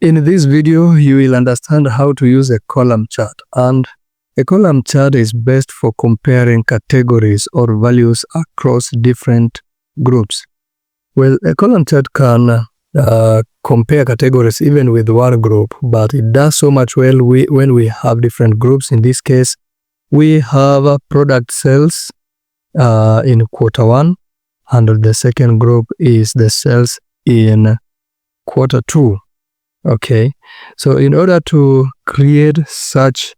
In this video, you will understand how to use a column chart, and a column chart is best for comparing categories or values across different groups. Well, a column chart can compare categories even with one group, but it does so much well when we have different groups. In this case, we have product sales in quarter 1, and the second group is the sales in quarter 2. Okay, so in order to create such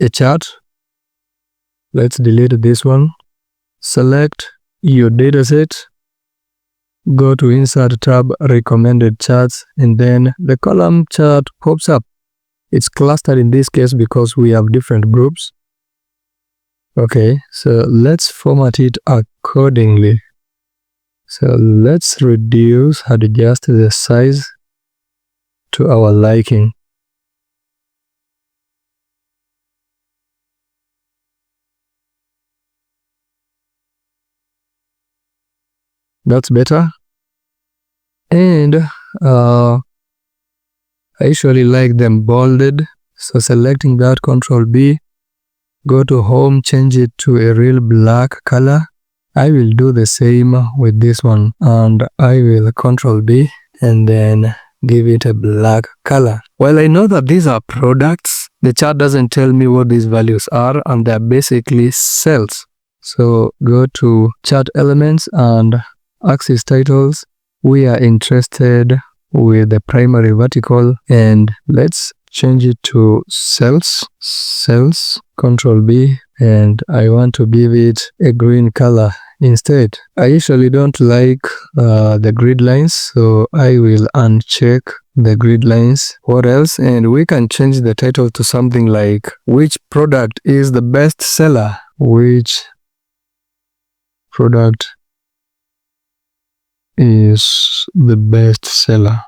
a chart, let's delete this one. Select your dataset, go to Insert tab, Recommended Charts, and then the column chart pops up. It's clustered in this case because we have different groups. Okay, so let's format it accordingly. So let's adjust the size to our liking. That's better. And I usually like them bolded, so selecting that, Ctrl B, go to Home, change it to a real black color. I will do the same with this one, and I will Ctrl B and then give it a black color. Well, I know that these are products. The chart doesn't tell me what these values are, and they're basically sales. So go to Chart Elements and Axis Titles. We are interested with the primary vertical, and let's change it to sales, Ctrl B, and I want to give it a green color instead. I usually don't like the grid lines, so I will uncheck the grid lines. What else? And we can change the title to something like, which product is the best seller? Which product is the best seller?